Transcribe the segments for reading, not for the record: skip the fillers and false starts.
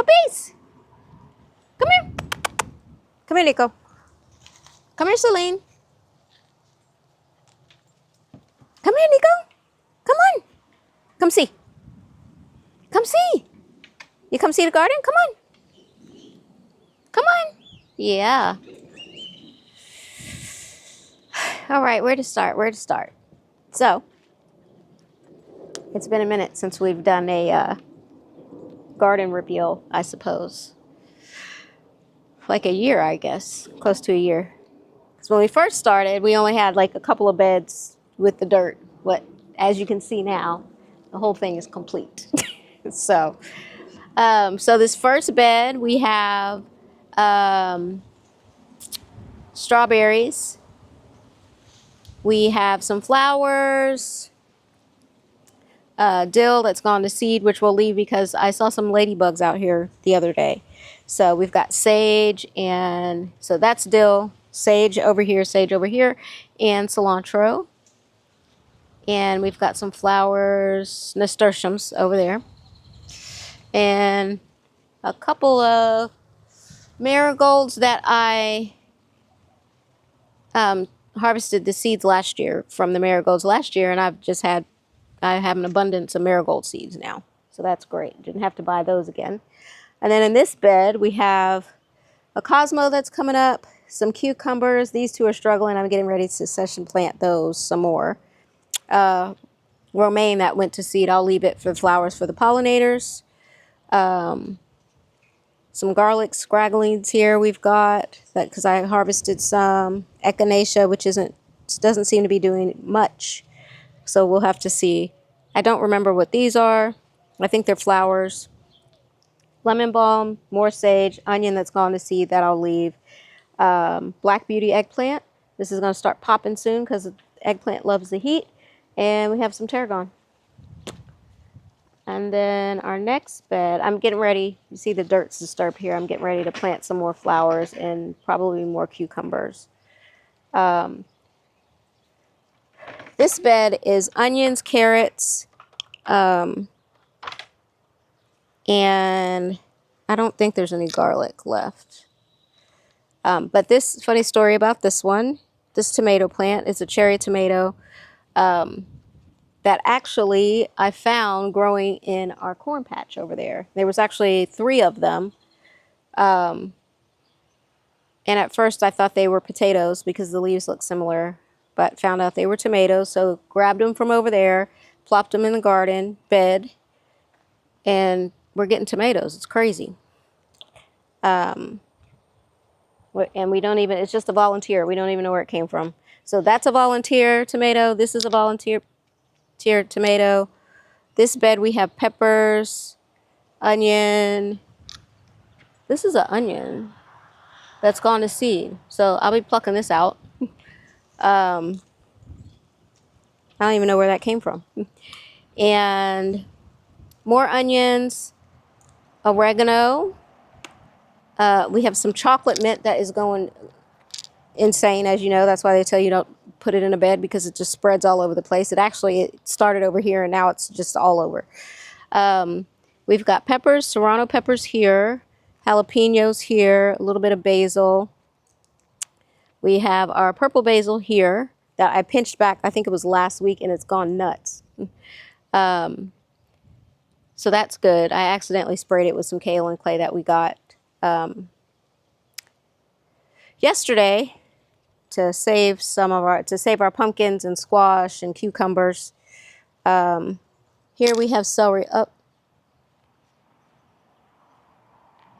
Puppies! Come here. Come here, Niko. Come here, Selene. Come here, Niko. Come on. Come see. Come see. You come see the garden? Come on. Come on. Yeah. All right, where to start? Where to start? So, it's been a minute since we've done a garden reveal, I suppose. Like a year, I guess. Close to a year. Because when we first started, we only had like a couple of beds with the dirt. But as you can see now, the whole thing is complete. So this first bed, we have strawberries. We have some flowers, dill that's gone to seed, which we'll leave because I saw some ladybugs out here the other day. So we've got sage, and so that's dill, sage over here, and cilantro. And we've got some flowers, nasturtiums over there. And a couple of marigolds that I harvested the seeds last year from the marigolds last year, and I have an abundance of marigold seeds now. So that's great. Didn't have to buy those again. And then in this bed, we have a Cosmo that's coming up, some cucumbers. These two are struggling. I'm getting ready to session plant those some more. Romaine that went to seed, I'll leave it for the flowers for the pollinators. Some garlic scragglings here we've got, that because I harvested some echinacea, which doesn't seem to be doing much. So we'll have to see. I don't remember what these are. I think they're flowers. Lemon balm, more sage, onion that's gone to seed that I'll leave. Black beauty eggplant. This is going to start popping soon because the eggplant loves the heat. And we have some tarragon. And then our next bed, I'm getting ready. You see the dirt's disturbed here. I'm getting ready to plant some more flowers and probably more cucumbers. This bed is onions, carrots, and I don't think there's any garlic left. But this funny story about this one, this tomato plant is a cherry tomato that actually I found growing in our corn patch over there. There was actually 3 of them. And at first I thought they were potatoes because the leaves look similar, but found out they were tomatoes. So grabbed them from over there, plopped them in the garden bed, and we're getting tomatoes. It's crazy. And we don't even, it's just a volunteer. We don't even know where it came from. So that's a volunteer tomato. This is a volunteer tomato. This bed we have peppers, onion. This is an onion that's gone to seed. So I'll be plucking this out. I don't even know where that came from. And more onions, oregano. We have some chocolate mint that is going insane, as you know. That's why they tell you don't put it in a bed, because it just spreads all over the place. It started over here and now it's just all over. We've got peppers, serrano peppers here, jalapenos here, a little bit of basil. We have our purple basil here that I pinched back, I think it was last week, and it's gone nuts. So that's good. I accidentally sprayed it with some kaolin clay that we got yesterday to save our pumpkins and squash and cucumbers. Here we have celery.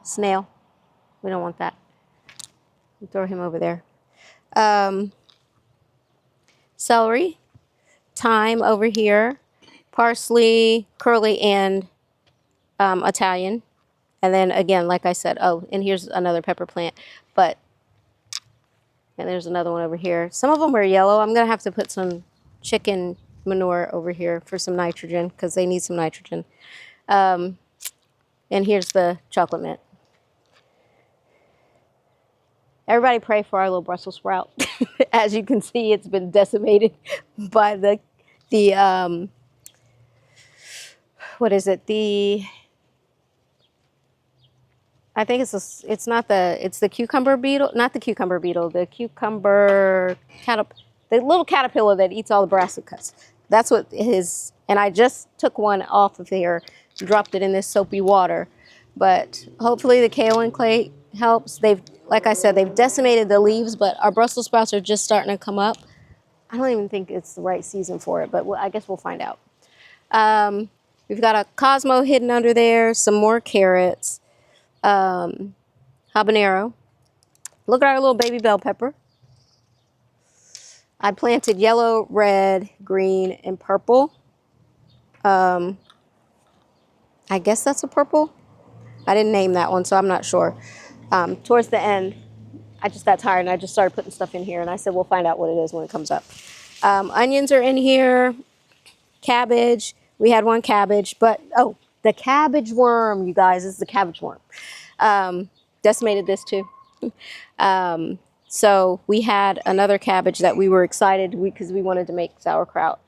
Snail. We don't want that. We'll throw him over there. Celery, thyme over here, parsley, curly, and Italian. And then again, like I said, and here's another pepper plant. And there's another one over here. Some of them are yellow. I'm going to have to put some chicken manure over here for some nitrogen, because they need some nitrogen. And here's the chocolate mint. Everybody pray for our little Brussels sprout. As you can see, it's been decimated by the what is it? The I think it's not it's the cucumber beetle, not the cucumber beetle, the cucumber the little caterpillar that eats all the brassicas. That's what his, and I just took one off of here, dropped it in this soapy water. But hopefully the kale and clay helps. Like I said, they've decimated the leaves, but our Brussels sprouts are just starting to come up. I don't even think it's the right season for it, but I guess we'll find out. We've got a Cosmo hidden under there, some more carrots, habanero. Look at our little baby bell pepper. I planted yellow, red, green, and purple. I guess that's a purple. I didn't name that one, so I'm not sure. Towards the end, I just got tired and I just started putting stuff in here, and I said we'll find out what it is when it comes up. Onions are in here, cabbage. We had one cabbage, but oh, the cabbage worm, you guys, this is the cabbage worm. Decimated this too. So we had another cabbage that we were excited because we wanted to make sauerkraut,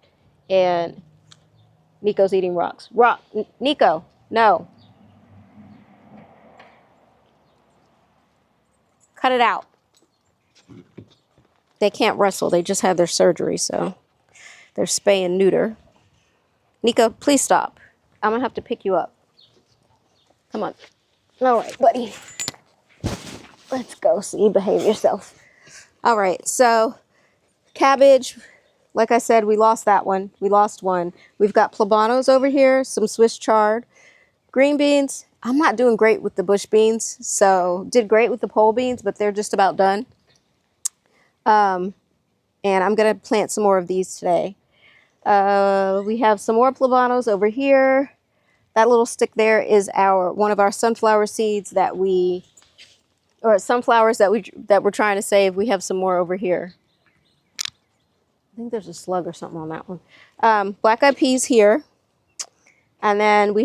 and Nico's eating rocks. Nico, no. Cut it out. They can't wrestle. They just had their surgery, so they're spay and neuter. Nico, please stop. I'm going to have to pick you up. Come on. All right, buddy. Let's go so you behave yourself. All right, so cabbage, like I said, we lost that one. We lost one. We've got plebanos over here, some Swiss chard. Green beans, I'm not doing great with the bush beans, so did great with the pole beans, but they're just about done. And I'm going to plant some more of these today. We have some more plebanos over here. That little stick there is one of our sunflower seeds that sunflowers that we're trying to save. We have some more over here. I think there's a slug or something on that one. Black-eyed peas here. And then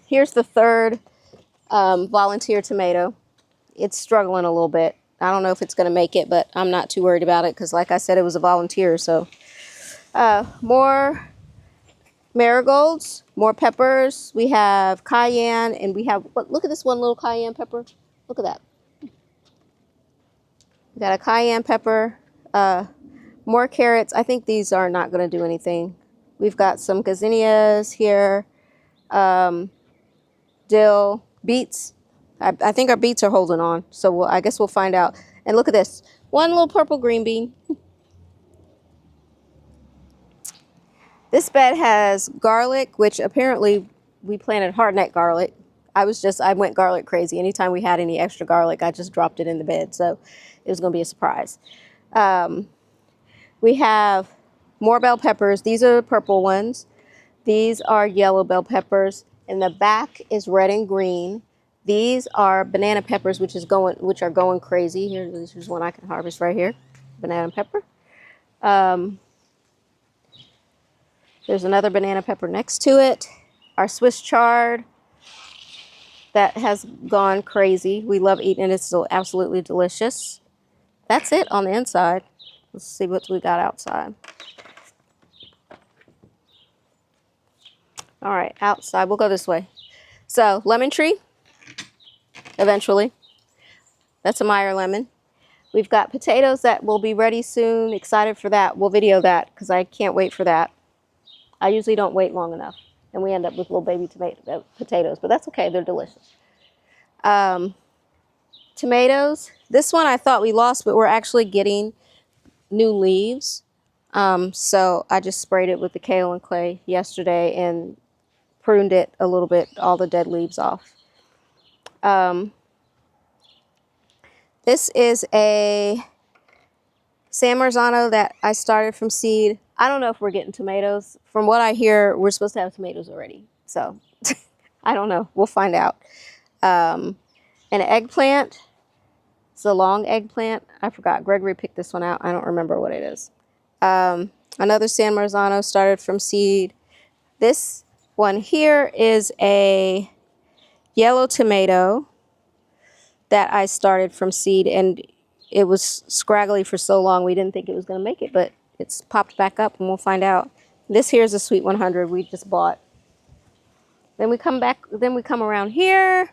here's the third volunteer tomato. It's struggling a little bit. I don't know if it's going to make it, but I'm not too worried about it because, like I said, it was a volunteer. So more marigolds, more peppers. We have cayenne, and we have, look at this one little cayenne pepper. Look at that. We got a cayenne pepper, more carrots. I think these are not going to do anything. We've got some gazinias here, dill, beets. I think our beets are holding on, so I guess we'll find out. And look at this, one little purple green bean. This bed has garlic, which apparently we planted hardneck garlic. I went garlic crazy. Anytime we had any extra garlic, I just dropped it in the bed, so it was going to be a surprise. We have more bell peppers. These are the purple ones. These are yellow bell peppers. In the back is red and green. These are banana peppers, which are going crazy. Here's one I can harvest right here. Banana pepper. There's another banana pepper next to it. Our Swiss chard that has gone crazy. We love eating it. It's still absolutely delicious. That's it on the inside. Let's see what we got outside. All right, outside. We'll go this way. So, lemon tree, eventually. That's a Meyer lemon. We've got potatoes that will be ready soon. Excited for that. We'll video that because I can't wait for that. I usually don't wait long enough, and we end up with little baby potatoes, but that's okay. They're delicious. Tomatoes. This one I thought we lost, but we're actually getting new leaves. So I just sprayed it with the kale and clay yesterday and pruned it a little bit, all the dead leaves off. This is a San Marzano that I started from seed. I don't know if we're getting tomatoes. From what I hear, we're supposed to have tomatoes already. So I don't know. We'll find out. An eggplant. It's a long eggplant. I forgot. Gregory picked this one out. I don't remember what it is. Another San Marzano started from seed. This one here is a yellow tomato that I started from seed, and it was scraggly for so long we didn't think it was going to make it, but it's popped back up, and we'll find out. This here is a Sweet 100 we just bought. Then we come around here.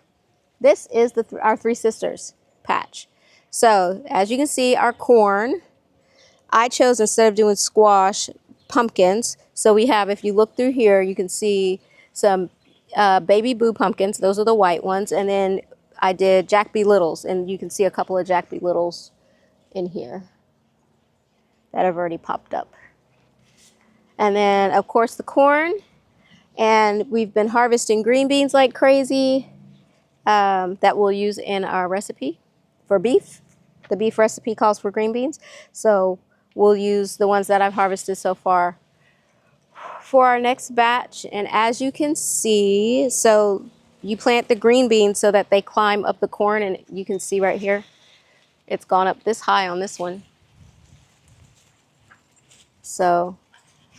this is our Three Sisters patch. So as you can see, our corn, I chose, instead of doing squash, pumpkins. So we have, if you look through here, you can see some baby boo pumpkins. Those are the white ones. And then I did Jack B. Littles, and you can see a couple of Jack B. Littles in here that have already popped up. And then, of course, the corn. And we've been harvesting green beans like crazy that we'll use in our recipe for beef. The beef recipe calls for green beans. So we'll use the ones that I've harvested so far for our next batch. And as you can see, so you plant the green beans so that they climb up the corn, and you can see right here, it's gone up this high on this one. So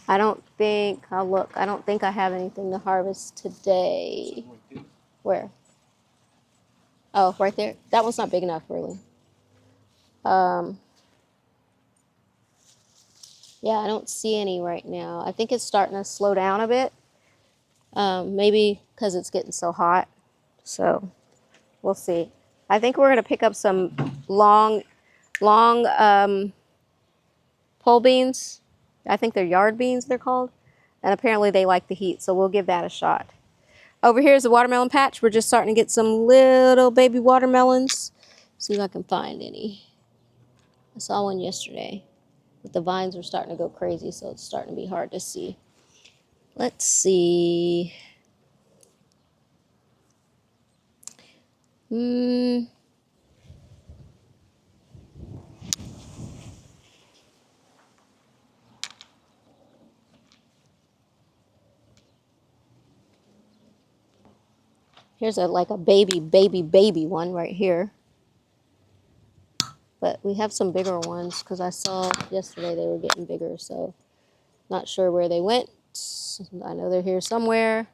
I don't think, I'll look, I don't think I have anything to harvest today. Where? Oh, right there. That one's not big enough, really. Yeah, I don't see any right now. I think it's starting to slow down a bit. Maybe because it's getting so hot. So we'll see. I think we're going to pick up some long pole beans. I think they're yard beans, they're called. And apparently they like the heat, so we'll give that a shot. Over here is the watermelon patch. We're just starting to get some little baby watermelons. See if I can find any. I saw one yesterday, but the vines are starting to go crazy, so it's starting to be hard to see. Let's see. Here's like a baby one right here. But we have some bigger ones because I saw yesterday they were getting bigger, so not sure where they went. I know they're here somewhere.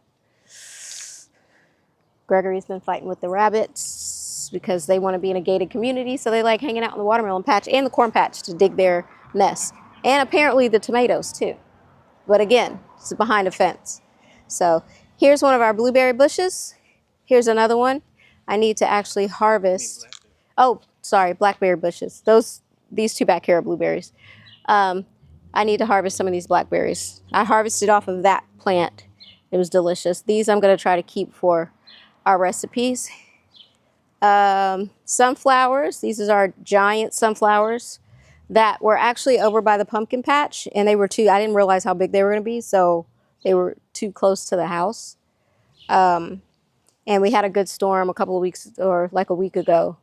Gregory's been fighting with the rabbits because they want to be in a gated community, so they like hanging out in the watermelon patch and the corn patch to dig their nests. And apparently the tomatoes too. But again, it's behind a fence. So here's one of our blueberry bushes. Here's another one. I need to actually harvest. Oh, sorry, blackberry bushes. These two back here are blueberries. I need to harvest some of these blackberries. I harvested off of that plant. It was delicious. These I'm going to try to keep for our recipes. Sunflowers. These are our giant sunflowers that were actually over by the pumpkin patch, and they were I didn't realize how big they were going to be, so they were too close to the house. And we had a good storm a couple of weeks, or like a week ago,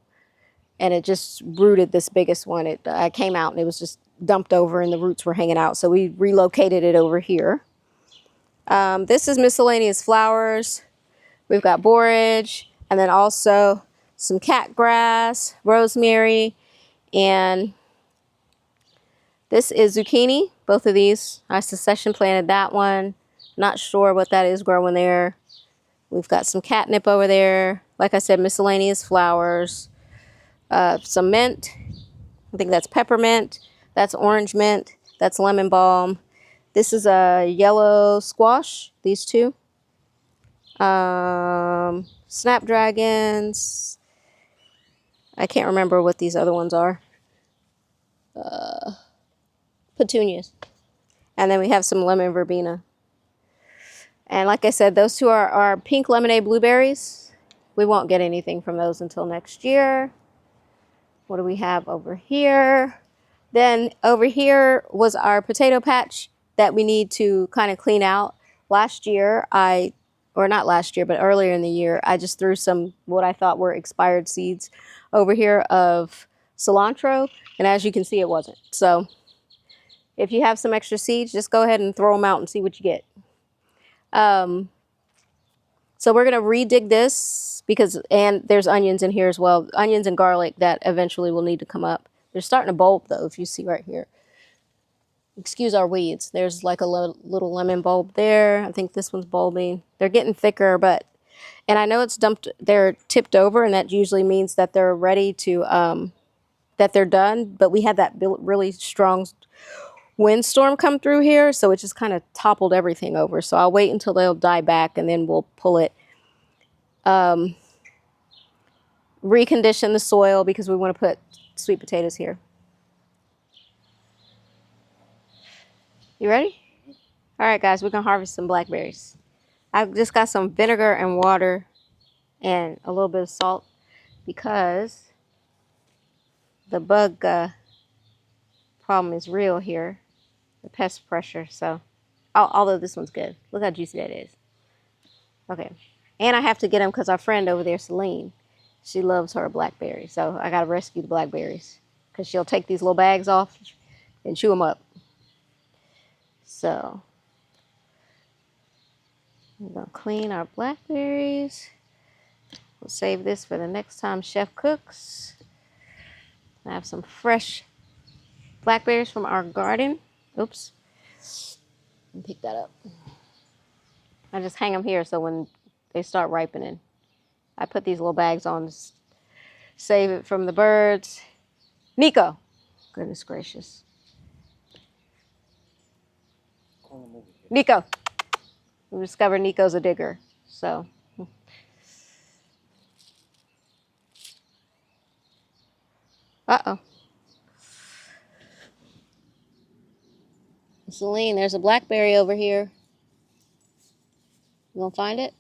and it just rooted this biggest one. I came out and it was just dumped over and the roots were hanging out, so we relocated it over here. This is miscellaneous flowers. We've got borage, and then also some cat grass, rosemary, and this is zucchini. Both of these, I succession planted that one. Not sure what that is growing there. We've got some catnip over there. Like I said, miscellaneous flowers. Some mint. I think that's peppermint. That's orange mint. That's lemon balm. This is a yellow squash. These two. Snapdragons. I can't remember what these other ones are. Petunias. And then we have some lemon verbena. And like I said, those two are our pink lemonade blueberries. We won't get anything from those until next year. What do we have over here? Then over here was our potato patch that we need to kind of clean out. Last year, or not last year, but earlier in the year, I just threw some what I thought were expired seeds over here of cilantro. And as you can see, it wasn't. So if you have some extra seeds, just go ahead and throw them out and see what you get. So we're going to redig this and there's onions in here as well. Onions and garlic that eventually will need to come up. They're starting to bulb though, if you see right here. Excuse our weeds. There's like a little lemon bulb there. I think this one's bulbing. They're getting thicker, and I know it's they're tipped over, and that usually means that they're ready to, that they're done. But we had that really strong windstorm come through here, so it just kind of toppled everything over. So I'll wait until they'll die back, and then we'll pull it. recondition the soil because we want to put sweet potatoes here. You ready? All right, guys, we're going to harvest some blackberries. I've just got some vinegar and water and a little bit of salt because the bug problem is real here, the pest pressure. So, although this one's good. Look how juicy that is. Okay. And I have to get them because our friend over there, Selene, she loves her blackberries. So I got to rescue the blackberries because she'll take these little bags off and chew them up. So we're going to clean our blackberries. We'll save this for the next time Chef cooks. I have some fresh blackberries from our garden. Oops. Let me pick that up. I just hang them here so when they start ripening, I put these little bags on to save it from the birds. Niko. Goodness gracious. Niko. We discovered Niko's a digger. So. Uh-oh. Selene, there's a blackberry over here. You gonna find it?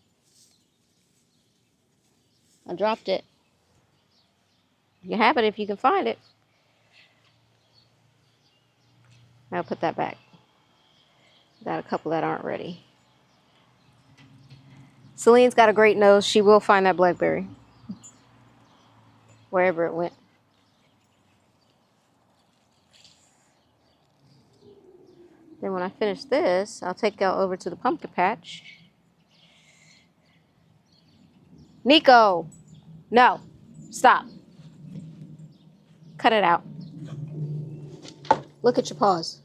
I dropped it. You can have it if you can find it. I'll put that back. Got a couple that aren't ready. Selene's got a great nose. She will find that blackberry. Wherever it went. Then when I finish this, I'll take y'all over to the pumpkin patch. Niko! No. Stop. Cut it out. Look at your paws.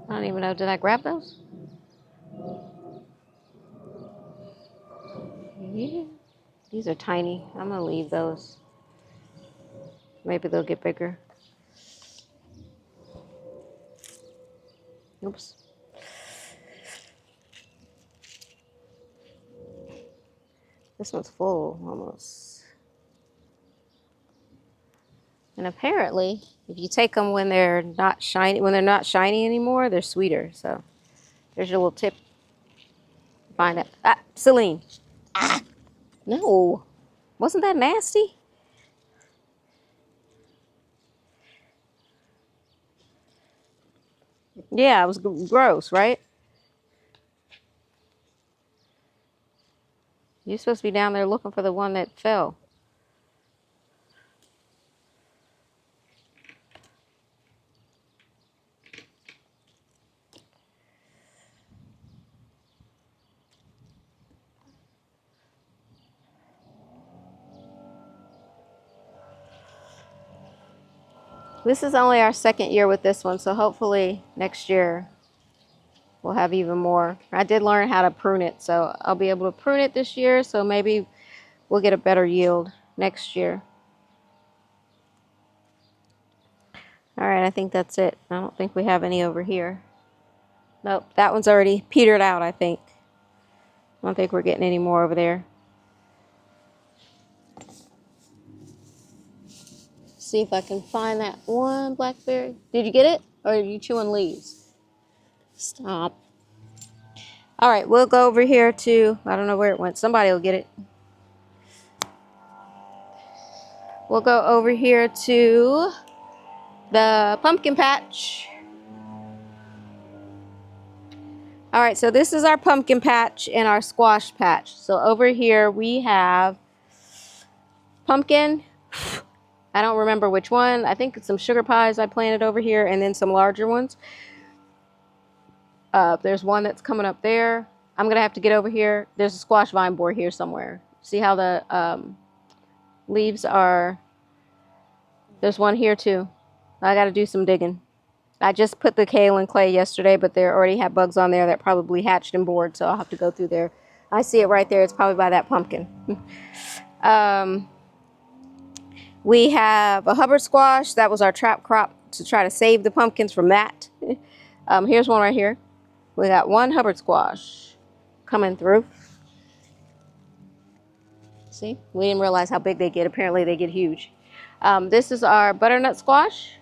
I don't even know. Did I grab those? Yeah. These are tiny. I'm going to leave those. Maybe they'll get bigger. Oops. This one's full almost. And apparently, if you take them when they're not shiny, anymore, they're sweeter. So there's your little tip. Find it. Ah, Selene. Ah, no. Wasn't that nasty? Yeah, it was gross, right? You're supposed to be down there looking for the one that fell. This is only our second year with this one, so hopefully next year we'll have even more. I did learn how to prune it, so I'll be able to prune it this year, so maybe we'll get a better yield next year. All right, I think that's it. I don't think we have any over here. Nope, that one's already petered out, I think. I don't think we're getting any more over there. See if I can find that one blackberry. Did you get it? Or are you chewing leaves? Stop. All right, we'll go over here to, I don't know where it went. Somebody will get it. We'll go over here to the pumpkin patch. All right, so this is our pumpkin patch and our squash patch. So over here we have pumpkin. I don't remember which one. I think it's some sugar pies I planted over here and then some larger ones. There's one that's coming up there. I'm going to have to get over here. There's a squash vine borer here somewhere. See how the leaves are? There's one here too. I got to do some digging. I just put the kale in clay yesterday, but they already have bugs on there that probably hatched and bored, so I'll have to go through there. I see it right there. It's probably by that pumpkin. We have a Hubbard squash. That was our trap crop to try to save the pumpkins from that. Here's one right here. We got one Hubbard squash coming through. See, we didn't realize how big they get. Apparently they get huge. This is our butternut squash.